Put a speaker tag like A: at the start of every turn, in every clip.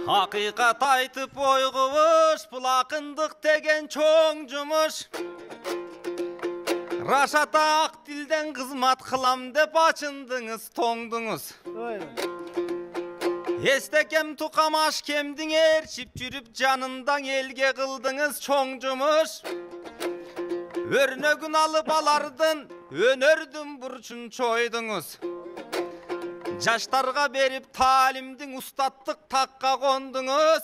A: Hakikat aytıp oyguvuş, bulakındık degen çoğun cumuş. Raşata ak dilden kızmat kılam dep açındınız, tongdunuz. Estekem tukamaş kemdin erçip jürüp canından elge kıldınız çoğun cumuş. Örnögün alıp alardın, önördün burçun çoydunuz. Jaştarga berip talimdin ustattık takka kondunuz.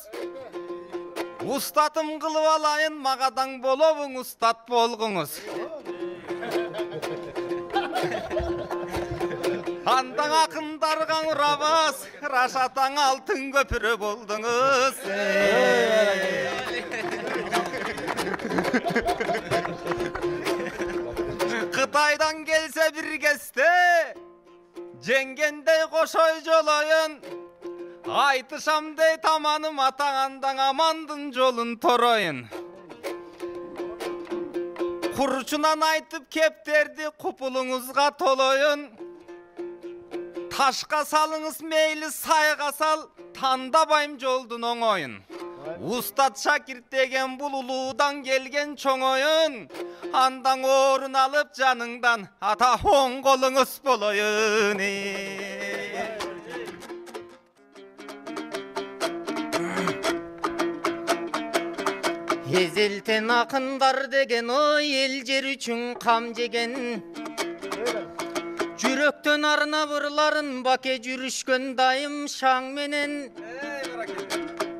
A: Ustatım kılıp alayın magadan bolobun ustat bolgunuz. Handan akındargan urabız, raşatan altın köpürü buldunuz. Kıtaydan gelse bir geste, cengendey koşoy joloyun. Aytışamdey tamanım atağandan amandın jolun toroyun. Kurçunan aytıp kepterdi kupulunuzga toloyun. Taşka salыңыз meyli sayga sal, tandabayım joldun oңoyun. Ustat Şakirt degen bul uludan gelgen çoңoyun. Andan orun alıp canыңdan ata oң kolunuz boloyun. Ezelten akınдар деген ой ел жер üçün kam jegen. Жүрөктөн арына бурларын баке жүрүшкөн дайым шаң менен.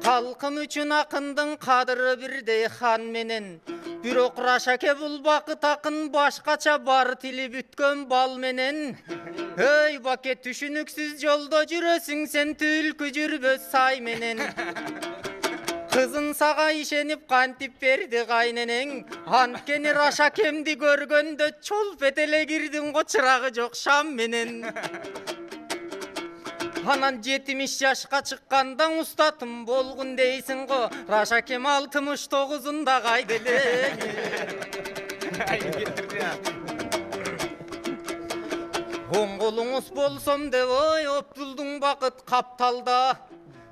A: Халкым үчүн акындын кадыры бирдей хан менен. Бирок Рашаке бул бакыт акын башкача бар тили бүткөн бал менен. Эй баке түшүнүксүз жолдо жүрөсүң сен түлкү жүрбөс сай менен. Kızın sağa işenip kantip verdi kaynenen. Antkeni Raşakemdi görgöndö çol petele girdin go çıragı jok şam menen. Anan 70 yaşka çıkkandan ustatım bolgun deysin go. Raşakem 69'unda kaydele. Oң kolunuz bolsom de oy optuldun bakıt kaptalda.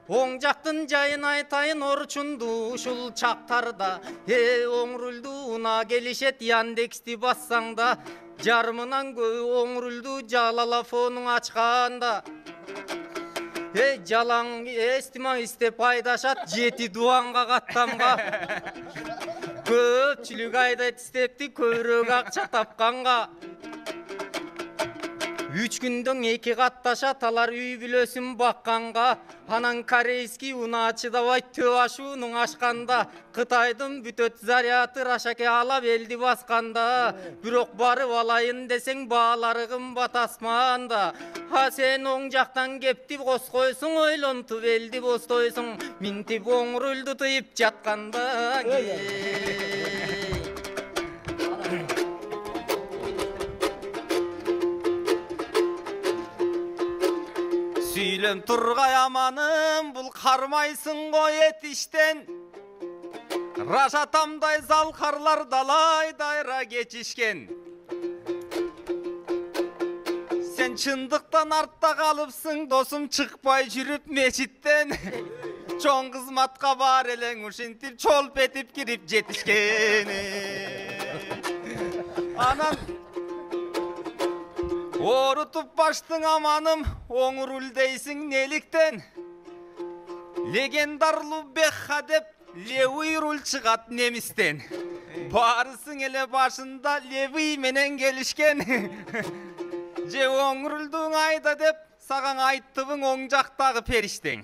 A: Оң жақтын жайын айтайын орчунду ушул чактарда. Оң рулдуна келишет Яндексти бассаңда. Жарымынан көбү оң рулду жалалафонун ачканда. Жалаң эстимаң истеп айдашат жети дуанга каттамга. Көпчүлүк айдайт истепти көбүрөөк акча тапканга. 3 күндөн 2 катташат алар үй бүлөсүн бакканга. Анан корейский унаа чыдабай төп ашуунун ашканда. Кытайдын бүтөт заряты Рашаке алап элди басканда. Бирок барып алайын десең баалары кымбат асманда. Сен оң жактан кептип коскойсуң, ойлонтуп элди бостойсуң. Минтип оң рулду тыйып жатканда. Süylem turgay amanım, bul karmaysın go yetişten. Raşatamday zalkarlar dalay dayra geçişken. Sen çındıktan artta kalıpsın, dostum çıkpay jürüp meçitten. Çoğun kızmatka bar elen uşintip, çol petip girip jetişken. Anan orutup baştın amanım, oң rul deysin nelikten. Legendarlı Bekha dep Levi rul çıgat nemisten. Barısın ele başında Levi menen gelişken. Je oң ruldun ayda dep sagan ayttıbın oң jaktagı perişten.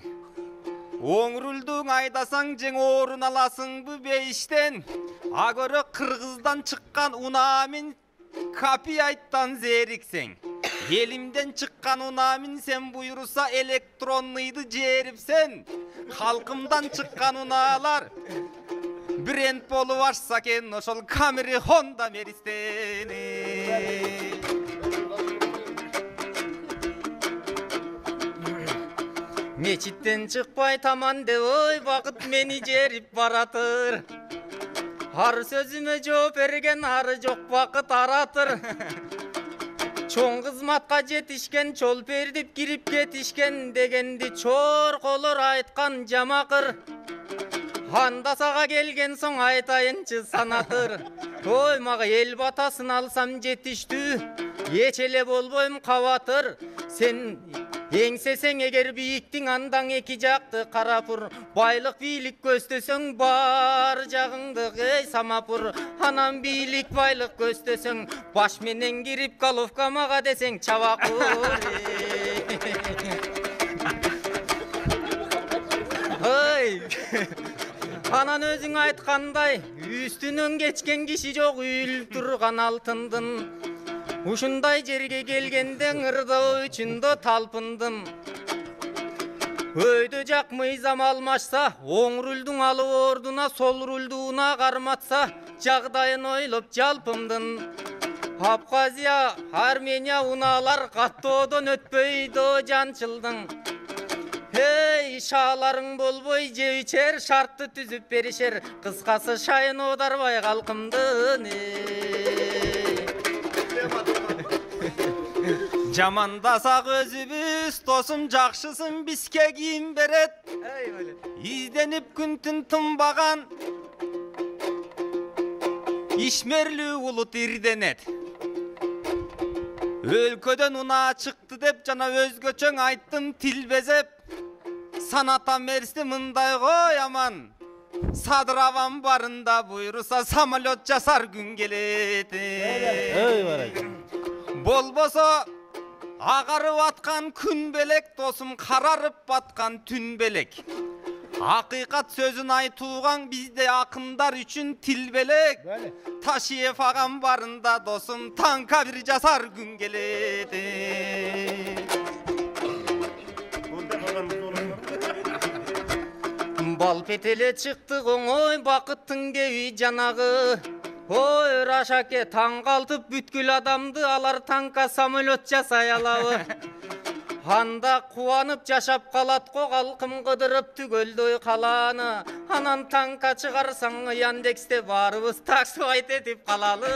A: Oң ruldun aydasaң jeң orun alasың bu beyişten. Agörö Kırgızdan çıkkan unamin kapi ayttan zeriksen. Elimden çıkkan unamin sen buyursa elektronluydu ceripsen. Halkımdan çıkkan unalar brand bolu varsa ken oşol Camry Honda Meristen. Meçitten çıkpay taman de oy vakit meni cerip baratır. Har sözüme жооп берген ары жок вакыт аратыр. Чоң кызматка жетишкен, чол пердип кирип кетишкен дегенди чорколор айткан жамакыр. Андасага келген соң айтайынчы санатыр. Ой, мага эл батасын алсам жетиштүү, эч эле болбойм кабатыр. Сен еңсесең эгер бийиктиң андаң эки жакты карапур. Байлык бийлик көздөсөң бар жагыңды эй самапур. Анан бийлик байлык көздөсөң баш менен кирип головка мага десең чабакур. Ой. Анан өзүң айткандай, үстүнөн кечкен киши жок, үйүлүп турган алтындын. Ушундай жерге келгенде ырдоо үчүн да талпындым. Өйдө жак мыйзам алмашса, оң рулдуң алып ордуна сол рулдууна карматса, жагдайын ойлоп жалпымдын. Абхазия, Армения унаалар каттоодон өтпөйдө жанчылдың. Эй, шааларың болбой же ичер, шартты түзүп беришер. Кыскасы шайын одарбай калкымдын. Жамандасак өзүбүз, досум жакшысын бизге кийим берет. Изденип күн-түн тынбаган ишмерлүү улут ирденет. Өлкөдөн унаа чыкты деп жана өзгөчөң айттым тил безеп. Саната мерси мындай кой аман, Садыраван барында буйруса самолет жасар күн келет. Болбосо агарып аткан күн белек, досум карарып баткан түн белек. Акыйкат сөзүн айтууган бизде акындар үчүн тил белек. Ташиев агам барында досум танка бир жасар күн келет. Бал петеле чыкты оңой бакыттын кеби жанагы. Ой, Рашаке таң калтып бүткүл адамды алар танка самолет жасай алабы. Анда кубанып жашап калат го калкым кыдырып түгөлдөй каланы. Анан танка чыгарсаң Яндексте барыбыз таксыбайт этип калалы.